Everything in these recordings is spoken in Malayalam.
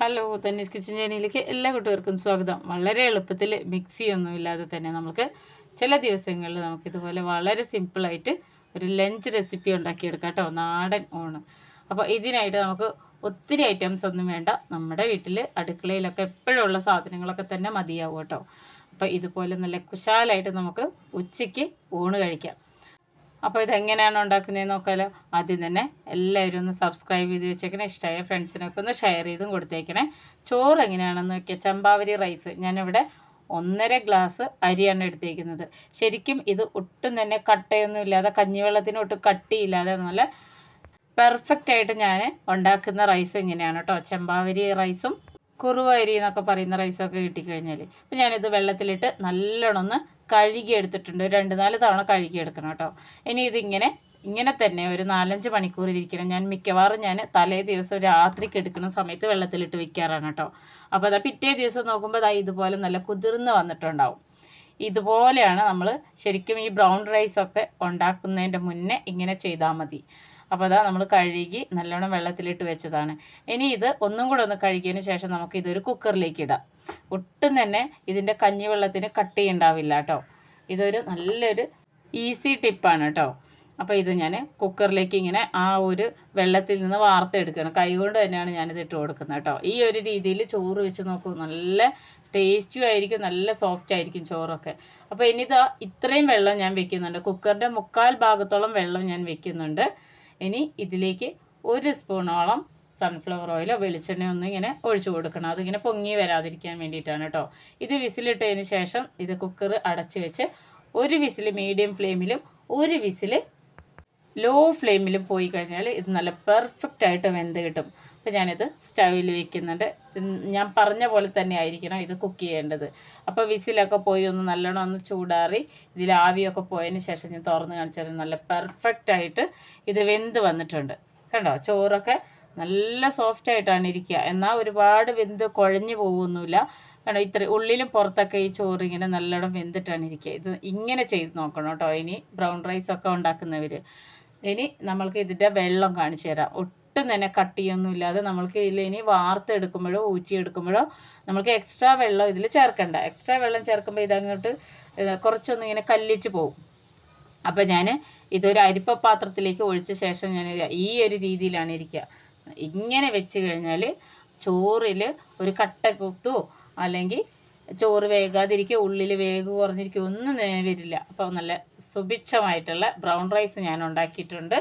ഹലോ, തന്നീസ് കിച്ചൻ ചാനലിലേക്ക് എല്ലാ കൂട്ടുകാർക്കും സ്വാഗതം. വളരെ എളുപ്പത്തിൽ മിക്സിയൊന്നും ഇല്ലാതെ തന്നെ നമുക്ക് ചില ദിവസങ്ങളിൽ നമുക്കിതുപോലെ വളരെ സിമ്പിളായിട്ട് ഒരു ലഞ്ച് റെസിപ്പി ഉണ്ടാക്കിയെടുക്കാം കേട്ടോ. നാടൻ ഊണ്. അപ്പോൾ ഇതിനായിട്ട് നമുക്ക് ഒത്തിരി ഐറ്റംസ് ഒന്നും വേണ്ട. നമ്മുടെ വീട്ടിൽ അടുക്കളയിലൊക്കെ എപ്പോഴും ഉള്ള സാധനങ്ങളൊക്കെ തന്നെ മതിയാവും കേട്ടോ. അപ്പോൾ ഇതുപോലെ നല്ല കുശാലായിട്ട് നമുക്ക് ഉച്ചയ്ക്ക് ഊണ് കഴിക്കാം. അപ്പോൾ ഇതെങ്ങനെയാണ് ഉണ്ടാക്കുന്നതെന്ന് നോക്കാമല്ലോ. ആദ്യം തന്നെ എല്ലാവരും ഒന്ന് സബ്സ്ക്രൈബ് ചെയ്ത് വെച്ചേക്കണേ. ഇഷ്ടമായ ഫ്രണ്ട്സിനൊക്കെ ഒന്ന് ഷെയർ ചെയ്തും കൊടുത്തേക്കണേ. ചോറ് എങ്ങനെയാണെന്ന് നോക്കിയാൽ ചമ്പാവരി റൈസ് ഞാനിവിടെ 1.5 ഗ്ലാസ് അരിയാണ് എടുത്തേക്കുന്നത്. ശരിക്കും ഇത് ഒട്ടും തന്നെ കട്ടയൊന്നും ഇല്ലാതെ, കഞ്ഞിവെള്ളത്തിന് ഒട്ടും കട്ടിയില്ലാതെ നല്ല പെർഫെക്റ്റ് ആയിട്ട് ഞാൻ ഉണ്ടാക്കുന്ന റൈസ് ഇങ്ങനെയാണ് കേട്ടോ. ചമ്പാവരി റൈസും കുറുവ അരി എന്നൊക്കെ പറയുന്ന റൈസൊക്കെ കിട്ടിക്കഴിഞ്ഞാൽ അപ്പം ഞാനിത് വെള്ളത്തിലിട്ട് നല്ലോണം ഒന്ന് കഴുകി എടുത്തിട്ടുണ്ട്. 2-4 തവണ കഴുകി എടുക്കണം കേട്ടോ. ഇനി ഇങ്ങനെ തന്നെ ഒരു 4-5 മണിക്കൂർ ഇരിക്കണം. ഞാൻ മിക്കവാറും തലേ ദിവസം രാത്രിക്ക് എടുക്കുന്ന സമയത്ത് വെള്ളത്തിലിട്ട് വെക്കാറാണ് കേട്ടോ. അപ്പോൾ അതാ പിറ്റേ ദിവസം നോക്കുമ്പോൾ ഇതുപോലെ നല്ല കുതിർന്ന് വന്നിട്ടുണ്ടാവും. ഇതുപോലെയാണ് നമ്മൾ ശരിക്കും ഈ ബ്രൗൺ റൈസൊക്കെ ഉണ്ടാക്കുന്നതിൻ്റെ മുന്നേ ഇങ്ങനെ ചെയ്താൽ മതി. അപ്പോൾ അതാ നമ്മൾ കഴുകി നല്ലോണം വെള്ളത്തിലിട്ട് വെച്ചതാണ്. ഇനി ഇത് ഒന്നും കൂടെ ഒന്ന് കഴുകിയതിന് ശേഷം നമുക്ക് ഇതൊരു കുക്കറിലേക്ക് ഇടാം. ഒട്ടും തന്നെ ഇതിൻ്റെ കഞ്ഞിവെള്ളത്തിന് കട്ടിയുണ്ടാവില്ല കേട്ടോ. ഇതൊരു നല്ലൊരു ഈസി ടിപ്പാണ് കേട്ടോ. അപ്പോൾ ഇത് ഞാൻ കുക്കറിലേക്ക് ഇങ്ങനെ ആ ഒരു വെള്ളത്തിൽ നിന്ന് വാർത്തെടുക്കണം. കൈകൊണ്ട് തന്നെയാണ് ഞാനിത് ഇട്ട് കൊടുക്കുന്നത് കേട്ടോ. ഈ ഒരു രീതിയിൽ ചോറ് വെച്ച് നോക്കൂ, നല്ല ടേസ്റ്റും ആയിരിക്കും, നല്ല സോഫ്റ്റ് ആയിരിക്കും ചോറൊക്കെ. അപ്പോൾ ഇനിയിതാ ഇത്രയും വെള്ളം ഞാൻ വെക്കുന്നുണ്ട്. കുക്കറിൻ്റെ 1/4 ഭാഗത്തോളം വെള്ളം ഞാൻ വെക്കുന്നുണ്ട്. ഇനി ഇതിലേക്ക് 1 സ്പൂണോളം സൺഫ്ലവർ ഓയിലോ വെളിച്ചെണ്ണയോ ഒന്നും ഇങ്ങനെ ഒഴിച്ചു കൊടുക്കണം. അതിങ്ങനെ പൊങ്ങി വരാതിരിക്കാൻ വേണ്ടിയിട്ടാണ് കേട്ടോ. ഇത് വിസിലിട്ടതിന് ശേഷം ഇത് കുക്കർ അടച്ച് വെച്ച് 1 വിസിൽ മീഡിയം ഫ്ലെയിമിലും 1 വിസിൽ ലോ ഫ്ലെയിമിലും പോയി കഴിഞ്ഞാൽ ഇത് നല്ല പെർഫെക്റ്റ് ആയിട്ട് വെന്ത് കിട്ടും. അപ്പോൾ ഞാനിത് സ്റ്റൗവിൽ വെക്കുന്നുണ്ട്. ഞാൻ പറഞ്ഞ പോലെ തന്നെ ആയിരിക്കണം ഇത് കുക്ക് ചെയ്യേണ്ടത്. അപ്പോൾ വിസിലൊക്കെ പോയി ഒന്ന് നല്ലോണം ഒന്ന് ചൂടാറി ഇതിൽ ആവിയൊക്കെ പോയതിന് ശേഷം ഞാൻ തുറന്ന് കാണിച്ചാൽ നല്ല പെർഫെക്റ്റ് ആയിട്ട് ഇത് വെന്ത് വന്നിട്ടുണ്ട്. കണ്ടോ, ചോറൊക്കെ നല്ല സോഫ്റ്റ് ആയിട്ടാണ് ഇരിക്കുക. എന്നാൽ ഒരുപാട് വെന്ത് കുഴഞ്ഞു പോകുന്നില്ല. കണ്ടോ, ഇത്ര ഉള്ളിലും പുറത്തൊക്കെ ഈ ചോറ് ഇങ്ങനെ നല്ലോണം വെന്തിട്ടാണ് ഇരിക്കുക. ഇത് ഇങ്ങനെ ചെയ്ത് നോക്കണം കേട്ടോ. ഇനി ബ്രൗൺ റൈസ് ഒക്കെ ഉണ്ടാക്കുന്നവർ. ഇനി നമ്മൾക്ക് ഇതിൻ്റെ വെള്ളം കാണിച്ചു തരാം. ഒട്ടും തന്നെ കട്ടിയൊന്നും ഇല്ലാതെ നമ്മൾക്ക് ഇതിൽ ഇനി വാർത്തെടുക്കുമ്പോഴോ ഊറ്റിയെടുക്കുമ്പോഴോ നമ്മൾക്ക് എക്സ്ട്രാ വെള്ളം ഇതിൽ ചേർക്കണ്ട. എക്സ്ട്രാ വെള്ളം ചേർക്കുമ്പോൾ ഇതങ്ങോട്ട് കുറച്ചൊന്നും ഇങ്ങനെ കല്ലിച്ച് പോകും. അപ്പം ഞാൻ ഇതൊരു അരിപ്പ പാത്രത്തിലേക്ക് ഒഴിച്ച ശേഷം ഞാൻ ഈ ഒരു രീതിയിലാണ് ഇരിക്കുക. ഇങ്ങനെ വെച്ച് കഴിഞ്ഞാൽ ചോറിൽ ഒരു കട്ട കുത്തോ അല്ലെങ്കിൽ ചോറ് വേകാതിരിക്കുക, ഉള്ളിൽ വേഗ് കുറഞ്ഞിരിക്കുക, ഒന്നും വരില്ല. അപ്പോൾ നല്ല സുഭിക്ഷമായിട്ടുള്ള ബ്രൗൺ റൈസ് ഞാൻ ഉണ്ടാക്കിയിട്ടുണ്ട്.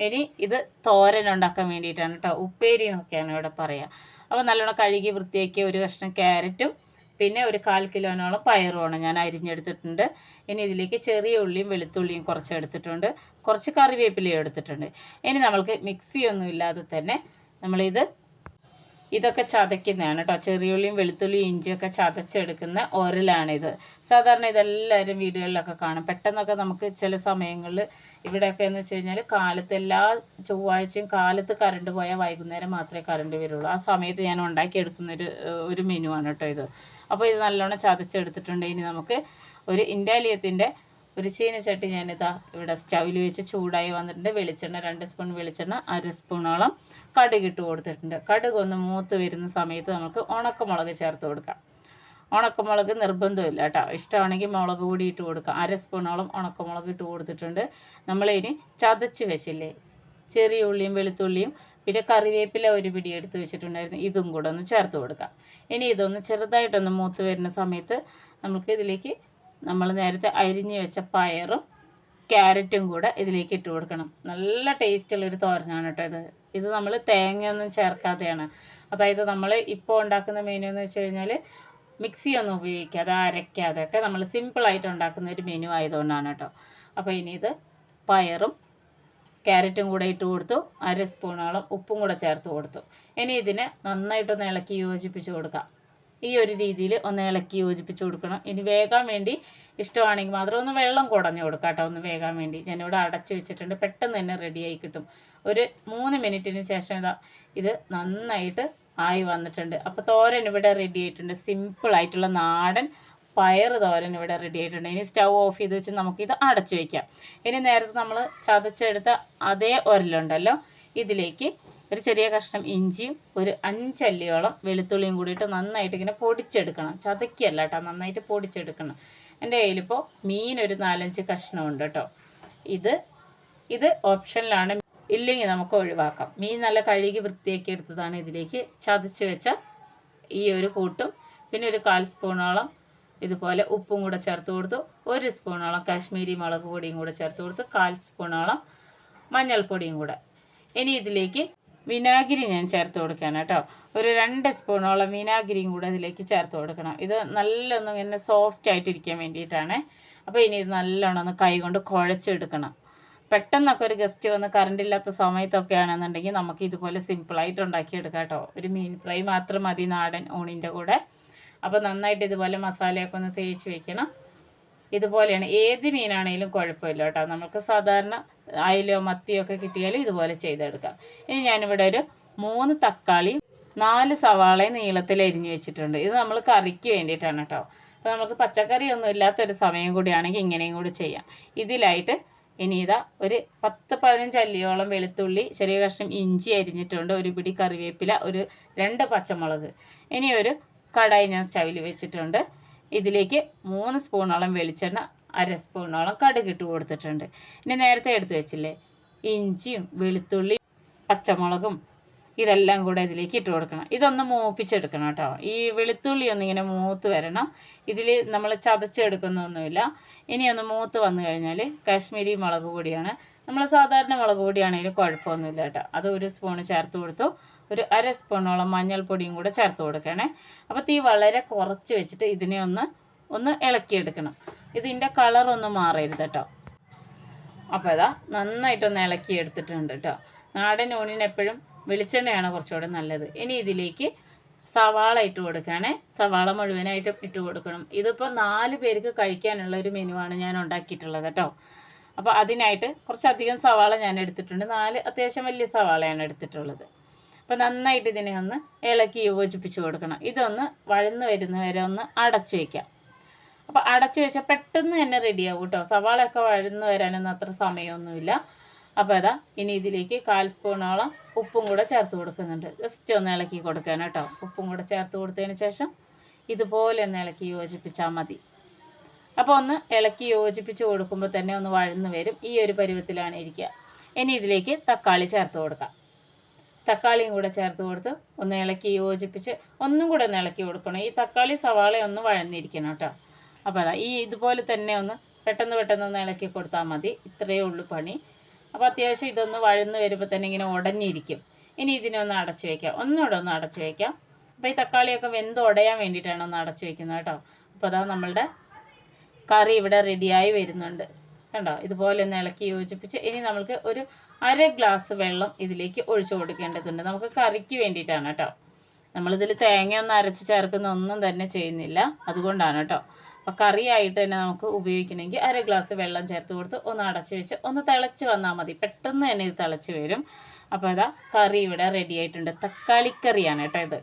ഇനി ഇത് തോരൻ ഉണ്ടാക്കാൻ വേണ്ടിയിട്ടാണ് കേട്ടോ. ഉപ്പേരി എന്നൊക്കെയാണ് ഇവിടെ പറയുക. അപ്പോൾ നല്ലോണം കഴുകി വൃത്തിയാക്കിയ ഒരു കഷ്ണം ക്യാരറ്റും പിന്നെ ഒരു 1/4 കിലോനോളം പയറുമാണ് ഞാൻ അരിഞ്ഞെടുത്തിട്ടുണ്ട്. ഇനി ഇതിലേക്ക് ചെറിയ ഉള്ളിയും വെളുത്തുള്ളിയും കുറച്ച് എടുത്തിട്ടുണ്ട്. കുറച്ച് കറിവേപ്പിലയും എടുത്തിട്ടുണ്ട്. ഇനി നമ്മൾക്ക് മിക്സിയൊന്നും ഇല്ലാതെ തന്നെ ഇതൊക്കെ ചതയ്ക്കുന്നതാണ് കേട്ടോ. ചെറിയുള്ളിയും വെളുത്തുള്ളിയും ഇഞ്ചിയൊക്കെ ചതച്ചെടുക്കുന്ന ഒരലാണിത്. സാധാരണ ഇതെല്ലാവരും വീടുകളിലൊക്കെ കാണും. പെട്ടെന്നൊക്കെ നമുക്ക് ചില സമയങ്ങളിൽ ഇവിടെയൊക്കെ എന്ന് വെച്ച് കഴിഞ്ഞാൽ കാലത്ത് എല്ലാ ചൊവ്വാഴ്ചയും കാലത്ത് കറണ്ട് പോയാൽ വൈകുന്നേരം മാത്രമേ കറണ്ട് വരുള്ളൂ. ആ സമയത്ത് ഞാൻ ഉണ്ടാക്കിയെടുക്കുന്ന ഒരു മെനു ആണ് കേട്ടോ ഇത്. അപ്പോൾ ഇത് നല്ലോണം ചതച്ചെടുത്തിട്ടുണ്ട്. ഇനി നമുക്ക് ഒരു ഇൻഡാലിയത്തിൻ്റെ ഒരു ചീനച്ചട്ടി ഞാനിതാ ഇവിടെ സ്റ്റൗവിൽ വെച്ച് ചൂടായി വന്നിട്ടുണ്ട്. വെളിച്ചെണ്ണ 2 സ്പൂൺ വെളിച്ചെണ്ണ, 1/2 സ്പൂണോളം കടുക് ഇട്ട് കൊടുത്തിട്ടുണ്ട്. കടുക് ഒന്ന് മൂത്ത് വരുന്ന സമയത്ത് നമുക്ക് ഉണക്കമുളക് ചേർത്ത് കൊടുക്കാം. ഉണക്കമുളക് നിർബന്ധമില്ല കേട്ടോ. ഇഷ്ടമാണെങ്കിൽ മുളക് പൊടി ഇട്ട് കൊടുക്കാം. 1/2 സ്പൂണോളം ഉണക്കമുളക് ഇട്ട് കൊടുത്തിട്ടുണ്ട്. നമ്മളിനി ചതച്ച് വെച്ചില്ലേ ചെറിയ ഉള്ളിയും വെളുത്തുള്ളിയും പിന്നെ കറിവേപ്പില ഒരു പിടി എടുത്ത് വെച്ചിട്ടുണ്ടായിരുന്നു, ഇതും കൂടെ ഒന്ന് ചേർത്ത് കൊടുക്കാം. ഇനി ഇതൊന്ന് ചെറുതായിട്ടൊന്ന് മൂത്ത് വരുന്ന സമയത്ത് നമുക്ക് ഇതിലേക്ക് നമ്മൾ നേരത്തെ അരിഞ്ഞ് വെച്ച പയറും ക്യാരറ്റും കൂടെ ഇതിലേക്ക് ഇട്ട് കൊടുക്കണം. നല്ല ടേസ്റ്റുള്ളൊരു തോരനാണ് കേട്ടോ ഇത് നമ്മൾ തേങ്ങയൊന്നും ചേർക്കാതെയാണ്. അതായത് നമ്മൾ ഇപ്പോൾ ഉണ്ടാക്കുന്ന മെനു എന്ന് വെച്ച് കഴിഞ്ഞാൽ മിക്സിയൊന്നും ഉപയോഗിക്കാതെ അരയ്ക്കാതെയൊക്കെ നമ്മൾ സിമ്പിളായിട്ട് ഉണ്ടാക്കുന്ന ഒരു മെനു ആയതുകൊണ്ടാണ് കേട്ടോ. അപ്പോൾ ഇനി ഇത് പയറും ക്യാരറ്റും കൂടെ ഇട്ട് കൊടുത്തു. 1/2 സ്പൂണോളം ഉപ്പും കൂടെ ചേർത്ത് കൊടുത്തു. ഇനി ഇതിനെ നന്നായിട്ടൊന്ന് ഇളക്കി യോജിപ്പിച്ച് കൊടുക്കാം. ഈ ഒരു രീതിയിൽ ഒന്ന് ഇളക്കി യോജിപ്പിച്ച് കൊടുക്കണം. ഇനി വേകാൻ വേണ്ടി ഇഷ്ടമാണെങ്കിൽ മാത്രം ഒന്ന് വെള്ളം കുടഞ്ഞു കൊടുക്കാം കേട്ടോ. ഒന്ന് വേകാൻ വേണ്ടി ഞാനിവിടെ അടച്ച് വെച്ചിട്ടുണ്ട്. പെട്ടെന്ന് തന്നെ റെഡിയായി കിട്ടും. ഒരു 3 മിനിറ്റിന് ശേഷം ഇത് നന്നായിട്ട് ആയി വന്നിട്ടുണ്ട്. അപ്പോൾ തോരൻ ഇവിടെ റെഡി ആയിട്ടുണ്ട്. സിമ്പിളായിട്ടുള്ള നാടൻ പയർ തോരൻ ഇവിടെ റെഡി ആയിട്ടുണ്ട്. ഇനി സ്റ്റൗ ഓഫ് ചെയ്ത് വെച്ച് നമുക്കിത് അടച്ചു വയ്ക്കാം. ഇനി നേരത്തെ നമ്മൾ ചതച്ചെടുത്ത അതേ ഉരലുണ്ടല്ലോ ഇതിലേക്ക് ഒരു ചെറിയ കഷ്ണം ഇഞ്ചിയും ഒരു 5 അല്ലിയോളം വെളുത്തുള്ളിയും കൂടിയിട്ട് നന്നായിട്ട് ഇങ്ങനെ പൊടിച്ചെടുക്കണം. ചതയ്ക്കല്ല കേട്ടോ, നന്നായിട്ട് പൊടിച്ചെടുക്കണം. എൻ്റെ കയ്യിലിപ്പോൾ മീൻ ഒരു 4-5 കഷ്ണം ഉണ്ട് കേട്ടോ. ഇത് ഓപ്ഷനിലാണ്, ഇല്ലെങ്കിൽ നമുക്ക് ഒഴിവാക്കാം. മീൻ നല്ല കഴുകി വൃത്തിയാക്കി എടുത്തതാണ്. ഇതിലേക്ക് ചതച്ച് വെച്ച ഈ ഒരു കൂട്ടും പിന്നെ ഒരു 1/4 സ്പൂണോളം ഇതുപോലെ ഉപ്പും കൂടെ ചേർത്ത് കൊടുത്തു. 1 സ്പൂണോളം കാശ്മീരി മുളക് പൊടിയും കൂടെ ചേർത്ത് കൊടുത്തു. 1/4 സ്പൂണോളം മഞ്ഞൾപ്പൊടിയും കൂടെ. ഇനി ഇതിലേക്ക് വിനാഗിരി ഞാൻ ചേർത്ത് കൊടുക്കുകയാണ് കേട്ടോ. ഒരു 2 സ്പൂണോളം വിനാഗിരിയും കൂടെ ഇതിലേക്ക് ചേർത്ത് കൊടുക്കണം. ഇത് നല്ലൊന്ന് ഇങ്ങനെ സോഫ്റ്റ് ആയിട്ടിരിക്കാൻ വേണ്ടിയിട്ടാണ്. അപ്പോൾ ഇനി ഇത് നല്ലോണം ഒന്ന് കൈ കൊണ്ട് കുഴച്ചെടുക്കണം. പെട്ടെന്നൊക്കെ ഒരു ഗസ്റ്റ് വന്ന് കറണ്ട് ഇല്ലാത്ത സമയത്തൊക്കെ ആണെന്നുണ്ടെങ്കിൽ നമുക്ക് ഇതുപോലെ സിമ്പിളായിട്ട് ഉണ്ടാക്കിയെടുക്കാം കേട്ടോ. ഒരു മീൻ ഫ്രൈ മാത്രം മതി നാടൻ ഊണിൻ്റെ കൂടെ. അപ്പോൾ നന്നായിട്ട് ഇതുപോലെ മസാലയൊക്കെ ഒന്ന് തേച്ച് വെക്കണം. ഇതുപോലെയാണ്, ഏത് മീനാണെങ്കിലും കുഴപ്പമില്ല കേട്ടോ. നമുക്ക് സാധാരണ അയലയോ മത്തിയോ ഒക്കെ കിട്ടിയാലും ഇതുപോലെ ചെയ്തെടുക്കാം. ഇനി ഞാനിവിടെ ഒരു 3 തക്കാളിയും 4 സവാളയും നീളത്തിൽ അരിഞ്ഞു വെച്ചിട്ടുണ്ട്. ഇത് നമ്മൾ കറിക്ക് വേണ്ടിയിട്ടാണ് കേട്ടോ. അപ്പോൾ നമുക്ക് പച്ചക്കറി ഒന്നും ഇല്ലാത്തൊരു സമയം കൂടിയാണെങ്കിൽ ഇങ്ങനെയും കൂടി ചെയ്യാം. ഇതിലായിട്ട് ഇനി ഇതാ ഒരു 10-15 അല്ലിയോളം വെളുത്തുള്ളി, ചെറിയ കഷ്ണം ഇഞ്ചി അരിഞ്ഞിട്ടുണ്ട്, ഒരു പിടി കറിവേപ്പില, ഒരു 2 പച്ചമുളക്. ഇനി ഒരു കടായി ഞാൻ സ്റ്റൗവിൽ വെച്ചിട്ടുണ്ട്. ഇതിലേക്ക് 3 സ്പൂണോളം വെളിച്ചെണ്ണ, 1/2 സ്പൂണോളം കടുക് ഇട്ട് കൊടുത്തിട്ടുണ്ട്. ഇനി നേരത്തെ എടുത്ത് വെച്ചില്ലേ ഇഞ്ചിയും വെളുത്തുള്ളി പച്ചമുളകും ഇതെല്ലാം കൂടെ ഇതിലേക്ക് ഇട്ട് കൊടുക്കണം. ഇതൊന്ന് മൂപ്പിച്ചെടുക്കണം കേട്ടോ. ഈ വെളുത്തുള്ളി ഒന്നിങ്ങനെ മൂത്ത് വരണം. ഇതിൽ നമ്മൾ ചതച്ചെടുക്കുന്നൊന്നുമില്ല. ഇനി ഒന്ന് മൂത്ത് വന്നു കഴിഞ്ഞാൽ കാശ്മീരി മുളക് പൊടിയാണ്, നമ്മൾ സാധാരണ മുളക് പൊടിയാണെങ്കിലും കുഴപ്പമൊന്നുമില്ല കേട്ടോ. അത് 1 സ്പൂൺ ചേർത്ത് കൊടുത്തു. ഒരു 1/2 സ്പൂണോളം മഞ്ഞൾപ്പൊടിയും കൂടെ ചേർത്ത് കൊടുക്കണേ. അപ്പോൾ തീ വളരെ കുറച്ച് വെച്ചിട്ട് ഇതിനെ ഒന്ന് ഇളക്കിയെടുക്കണം. ഇതിൻ്റെ കളറൊന്നും മാറരുത് കേട്ടോ. അപ്പോൾ ഇതാ നന്നായിട്ടൊന്ന് ഇളക്കി എടുത്തിട്ടുണ്ട് കേട്ടോ. നാടൻ ഊണിന് എപ്പോഴും വെളിച്ചെണ്ണയാണ് കുറച്ചുകൂടെ നല്ലത്. ഇനി ഇതിലേക്ക് സവാള ഇട്ട് കൊടുക്കുകയാണേ. സവാള മുഴുവനായിട്ടും ഇട്ട് കൊടുക്കണം. ഇതിപ്പോൾ 4 പേർക്ക് കഴിക്കാനുള്ള ഒരു മെനുവാണ് ഞാൻ ഉണ്ടാക്കിയിട്ടുള്ളത് കേട്ടോ. അപ്പോൾ അതിനായിട്ട് കുറച്ചധികം സവാള ഞാൻ എടുത്തിട്ടുണ്ട്. 4 അത്യാവശ്യം വലിയ സവാളയാണ് എടുത്തിട്ടുള്ളത്. അപ്പോൾ നന്നായിട്ട് ഇതിനെ ഒന്ന് ഇളക്കി യോജിപ്പിച്ച് കൊടുക്കണം. ഇതൊന്ന് വഴന്ന് വരുന്നവരെ ഒന്ന് അടച്ചു വയ്ക്കാം. അപ്പോൾ അടച്ചു വെച്ചാൽ പെട്ടെന്ന് തന്നെ റെഡിയാവും കേട്ടോ. സവാളയൊക്കെ വഴന്ന് വരാനൊന്നും അത്ര സമയമൊന്നുമില്ല. അപ്പോൾ അതാ ഇനി ഇതിലേക്ക് 1/4 സ്പൂണോളം ഉപ്പും കൂടെ ചേർത്ത് കൊടുക്കുന്നുണ്ട്. ജസ്റ്റ് ഒന്ന് ഇളക്കി കൊടുക്കാൻ കേട്ടോ. ഉപ്പും കൂടെ ചേർത്ത് കൊടുത്തതിന് ശേഷം ഇതുപോലെ ഒന്ന് ഇളക്കി യോജിപ്പിച്ചാൽ മതി. അപ്പോൾ ഒന്ന് ഇളക്കി യോജിപ്പിച്ച് കൊടുക്കുമ്പോൾ തന്നെ ഒന്ന് വഴന്ന് വരും. ഈ ഒരു പരുവത്തിലാണ് ഇരിക്കുക. ഇനി ഇതിലേക്ക് തക്കാളി ചേർത്ത് കൊടുക്കാം. തക്കാളിയും കൂടെ ചേർത്ത് കൊടുത്ത് ഒന്ന് ഇളക്കി യോജിപ്പിച്ച് ഒന്നും കൂടെ ഒന്ന് ഇളക്കി കൊടുക്കണം. ഈ തക്കാളി സവാള ഒന്ന് വഴന്നിരിക്കണം കേട്ടോ. അപ്പോൾ അതാ ഇതുപോലെ തന്നെ ഒന്ന് പെട്ടെന്ന് ഒന്ന് ഇളക്കി കൊടുത്താൽ മതി. ഇത്രയേ ഉള്ളൂ പണി. അപ്പോൾ അത്യാവശ്യം ഇതൊന്ന് വഴന്ന് വരുമ്പോൾ തന്നെ ഇങ്ങനെ ഉടഞ്ഞിരിക്കും. ഇനി ഇതിനെ ഒന്ന് അടച്ചു വയ്ക്കാം. ഒന്നുകൂടെ ഒന്ന് അടച്ചു വയ്ക്കാം. അപ്പോൾ ഈ തക്കാളിയൊക്കെ വെന്ത് ഉടയാൻ വേണ്ടിയിട്ടാണ് ഒന്ന് അടച്ചു വയ്ക്കുന്നത് കേട്ടോ. അപ്പോൾ അതാ നമ്മളുടെ കറി ഇവിടെ റെഡിയായി വരുന്നുണ്ട് കണ്ടോ. ഇതുപോലെ ഒന്ന് ഇളക്കി യോജിപ്പിച്ച് ഇനി നമുക്ക് ഒരു 1/2 ഗ്ലാസ് വെള്ളം ഇതിലേക്ക് ഒഴിച്ചു കൊടുക്കേണ്ടതുണ്ട്. നമുക്ക് കറിക്ക് വേണ്ടിയിട്ടാണ് കേട്ടോ. നമ്മളിതിൽ തേങ്ങയൊന്നും അരച്ച് ചേർക്കുന്ന ഒന്നും തന്നെ ചെയ്യുന്നില്ല, അതുകൊണ്ടാണ് കേട്ടോ. അപ്പോൾ കറിയായിട്ട് തന്നെ നമുക്ക് ഉപയോഗിക്കണമെങ്കിൽ 1/2 ഗ്ലാസ് വെള്ളം ചേർത്ത് കൊടുത്ത് ഒന്ന് അടച്ചു വെച്ച് ഒന്ന് തിളച്ച് വന്നാൽ മതി. പെട്ടെന്ന് തന്നെ ഇത് തിളച്ച് വരും. അപ്പോൾ അതാ കറി ഇവിടെ റെഡി ആയിട്ടുണ്ട്. തക്കാളിക്കറിയാണ് കേട്ടോ ഇത്.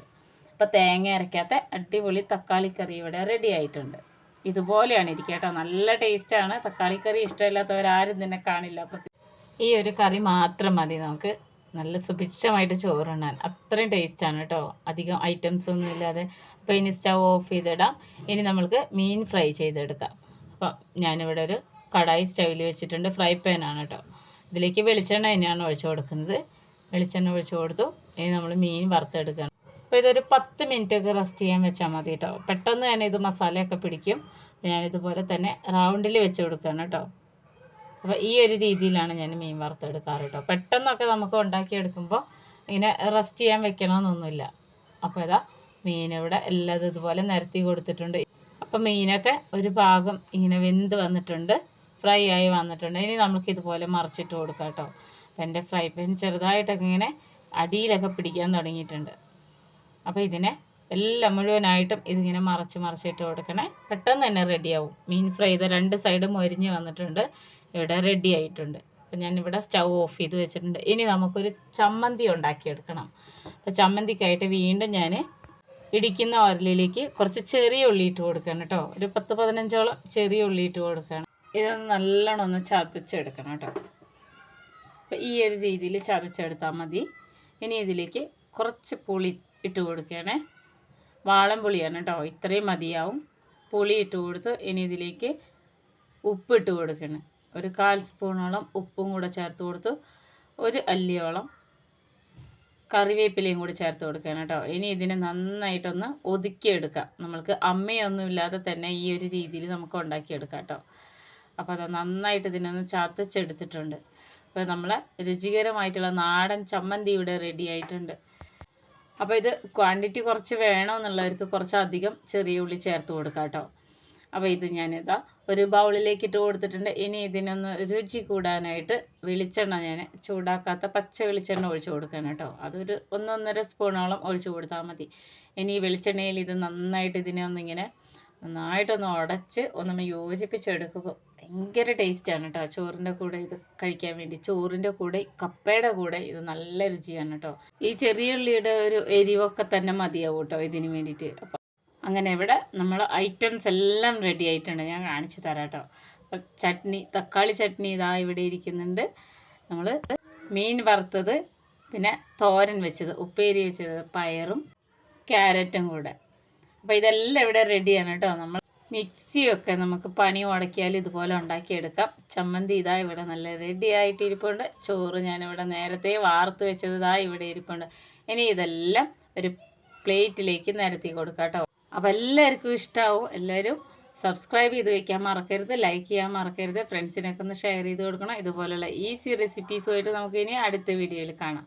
അപ്പോൾ തേങ്ങ അരയ്ക്കാത്ത അടിപൊളി തക്കാളിക്കറി ഇവിടെ റെഡി ആയിട്ടുണ്ട്. ഇതുപോലെയാണ് ഇരിക്കുക കേട്ടോ. നല്ല ടേസ്റ്റാണ്. തക്കാളിക്കറി ഇഷ്ടമില്ലാത്തവരാരും തന്നെ കാണില്ല. അപ്പോൾ ഈ ഒരു കറി മാത്രം മതി നമുക്ക് നല്ല സുഭിക്ഷമായിട്ട് ചോറുണ്ണാൻ. അത്രയും ടേസ്റ്റാണ് കേട്ടോ. അധികം ഐറ്റംസ് ഒന്നും ഇല്ലാതെ. അപ്പോൾ ഇനി സ്റ്റവ് ഓഫ് ചെയ്തിടാം. ഇനി നമുക്ക് മീൻ ഫ്രൈ ചെയ്തെടുക്കാം. അപ്പം ഞാനിവിടെ ഒരു കടായി സ്റ്റൗവിൽ വെച്ചിട്ടുണ്ട്. ഫ്രൈ പാനാണ് കേട്ടോ. ഇതിലേക്ക് വെളിച്ചെണ്ണ തന്നെയാണ് ഒഴിച്ചു കൊടുക്കുന്നത്. വെളിച്ചെണ്ണ ഒഴിച്ചു കൊടുത്തു. ഇനി നമ്മൾ മീൻ വറുത്തെടുക്കണം. അപ്പോൾ ഇതൊരു 10 മിനിറ്റ് ഒക്കെ റെസ്റ്റ് ചെയ്യാൻ വെച്ചാൽ മതി കേട്ടോ. പെട്ടെന്ന് തന്നെ ഇത് മസാലയൊക്കെ പിടിക്കും. ഞാനിതുപോലെ തന്നെ റൗണ്ടിൽ വെച്ച് കൊടുക്കുകയാണ് കേട്ടോ. അപ്പോൾ ഈ ഒരു രീതിയിലാണ് ഞാൻ മീൻ വറുത്തെടുക്കാറ് കേട്ടോ. പെട്ടെന്നൊക്കെ നമുക്ക് ഉണ്ടാക്കിയെടുക്കുമ്പോൾ ഇങ്ങനെ റെസ്റ്റ് ചെയ്യാൻ വെക്കണമെന്നൊന്നുമില്ല. അപ്പോൾ ഇതാ മീൻ ഇവിടെ എല്ലാം ഇതുപോലെ നിരത്തി കൊടുത്തിട്ടുണ്ട്. അപ്പോൾ മീനൊക്കെ ഒരു ഭാഗം ഇങ്ങനെ വെന്ത് വന്നിട്ടുണ്ട്, ഫ്രൈ ആയി വന്നിട്ടുണ്ട്. ഇനി നമുക്ക് ഇതുപോലെ മറിച്ചിട്ട് കൊടുക്കാം കേട്ടോ. അപ്പോൾ എൻ്റെ ഫ്രൈ പാൻ ചെറുതായിട്ടൊക്കെ ഇങ്ങനെ അടിയിലൊക്കെ പിടിക്കാൻ തുടങ്ങിയിട്ടുണ്ട്. അപ്പോൾ ഇതിനെ എല്ലാം മുഴുവനായിട്ടും ഇതിങ്ങനെ മറിച്ചിട്ട് കൊടുക്കണേ. പെട്ടെന്ന് തന്നെ റെഡിയാവും. മീൻ ഫ്രൈ ചെയ്ത 2 സൈഡും മൊരിഞ്ഞ് വന്നിട്ടുണ്ട്. ഇവിടെ റെഡി ആയിട്ടുണ്ട്. അപ്പം ഞാനിവിടെ സ്റ്റൗ ഓഫ് ചെയ്ത് വെച്ചിട്ടുണ്ട്. ഇനി നമുക്കൊരു ചമ്മന്തി ഉണ്ടാക്കിയെടുക്കണം. അപ്പോൾ ചമ്മന്തിക്കായിട്ട് വീണ്ടും ഞാൻ ഇടിക്കുന്ന ഓയിലിലേക്ക് കുറച്ച് ചെറിയ ഉള്ളി ഇട്ട് കൊടുക്കണം കേട്ടോ. ഒരു 10-15ഓളം ചെറിയ ഉള്ളി ഇട്ട് കൊടുക്കണം. ഇതൊന്ന് നല്ലോണം ഒന്ന് ചതച്ചെടുക്കണം കേട്ടോ. അപ്പോൾ ഈ ഒരു രീതിയിൽ ചതച്ചെടുത്താൽ മതി. ഇനി ഇതിലേക്ക് കുറച്ച് പുളി ഇട്ട് കൊടുക്കുകയാണേ. വാളൻപുളിയാണ് കേട്ടോ, ഇത്രയും മതിയാവും. പുളി ഇട്ട് കൊടുത്ത് ഇനി ഇതിലേക്ക് ഉപ്പ് ഇട്ട് കൊടുക്കണം. ഒരു 1/4 സ്പൂണോളം ഉപ്പും കൂടെ ചേർത്ത് കൊടുത്ത് ഒരു അല്ലിയോളം കറിവേപ്പിലയും കൂടി ചേർത്ത് കൊടുക്കണം കേട്ടോ. ഇനി ഇതിനെ നന്നായിട്ടൊന്ന് ഒതുക്കിയെടുക്കാം. നമ്മൾക്ക് അമ്മയൊന്നും ഇല്ലാതെ തന്നെ ഈ ഒരു രീതിയിൽ നമുക്ക് ഉണ്ടാക്കിയെടുക്കാം കേട്ടോ. അപ്പോൾ അത് നന്നായിട്ട് ഇതിനൊന്ന് ചതച്ചെടുത്തിട്ടുണ്ട്. അപ്പോൾ നമ്മളെ രുചികരമായിട്ടുള്ള നാടൻ ചമ്മന്തി ഇവിടെ റെഡി ആയിട്ടുണ്ട്. അപ്പോൾ ഇത് ക്വാണ്ടിറ്റി കുറച്ച് വേണമെന്നുള്ളവർക്ക് കുറച്ചധികം ചെറിയ ഉള്ളി ചേർത്ത് കൊടുക്കാം കേട്ടോ. അപ്പോൾ ഇത് ഞാനിതാ ഒരു ബൗളിലേക്ക് ഇട്ട് കൊടുത്തിട്ടുണ്ട്. ഇനി ഇതിനൊന്ന് രുചി കൂടാനായിട്ട് വെളിച്ചെണ്ണ ഞാൻ ചൂടാക്കാത്ത പച്ച വെളിച്ചെണ്ണ ഒഴിച്ച് കൊടുക്കണം കേട്ടോ. അതൊരു 1-1.5 സ്പൂണോളം ഒഴിച്ച് കൊടുത്താൽ മതി. ഇനി ഈ വെളിച്ചെണ്ണയിൽ ഇത് നന്നായിട്ട് നന്നായിട്ടൊന്ന് ഉടച്ച് ഒന്നൊന്ന് യോജിപ്പിച്ചെടുക്കുമ്പോൾ ഭയങ്കര ടേസ്റ്റാണ് കേട്ടോ. ചോറിൻ്റെ കൂടെ ഇത് കഴിക്കാൻ വേണ്ടി, ചോറിൻ്റെ കൂടെ കപ്പയുടെ കൂടെ ഇത് നല്ല രുചിയാണ് കേട്ടോ. ഈ ചെറിയ ഉള്ളിയുടെ ഒരു എരിവൊക്കെ തന്നെ മതിയാവും കേട്ടോ ഇതിന് വേണ്ടിയിട്ട്. അപ്പം അങ്ങനെ ഇവിടെ നമ്മൾ ഐറ്റംസ് എല്ലാം റെഡി ആയിട്ടുണ്ട്. ഞാൻ കാണിച്ചു തരാം കേട്ടോ. ചട്നി, തക്കാളി ചട്നി ഇതാ ഇവിടെ ഇരിക്കുന്നുണ്ട്. നമ്മൾ മീൻ വറുത്തത്, പിന്നെ തോരൻ വെച്ചത്, ഉപ്പേരി വെച്ചത്, പയറും ക്യാരറ്റും കൂടെ. അപ്പോൾ ഇതെല്ലാം ഇവിടെ റെഡിയാണ് കേട്ടോ. നമ്മൾ മിക്സിയൊക്കെ നമുക്ക് പണി മുടക്കിയാൽ ഇതുപോലെ ഉണ്ടാക്കിയെടുക്കാം. ചമ്മന്തി ഇതാ ഇവിടെ നല്ല റെഡി ആയിട്ട് ഇരിപ്പുണ്ട്. ചോറ് ഞാനിവിടെ നേരത്തെ വാർത്ത് വെച്ചത് ഇതാ ഇവിടെ ഇരിപ്പുണ്ട്. ഇനി ഇതെല്ലാം ഒരു പ്ലേറ്റിലേക്ക് നിരത്തി കൊടുക്കാം കേട്ടോ. അപ്പോൾ എല്ലാവർക്കും ഇഷ്ടമാവും. എല്ലാവരും സബ്സ്ക്രൈബ് ചെയ്ത് വയ്ക്കാൻ മറക്കരുത്, ലൈക്ക് ചെയ്യാൻ മറക്കരുത്, ഫ്രണ്ട്സിനൊക്കെ ഒന്ന് ഷെയർ ചെയ്ത് കൊടുക്കണം. ഇതുപോലുള്ള ഈസി റെസിപ്പീസുമായിട്ട് നമുക്ക് ഇനി അടുത്ത വീഡിയോയിൽ കാണാം.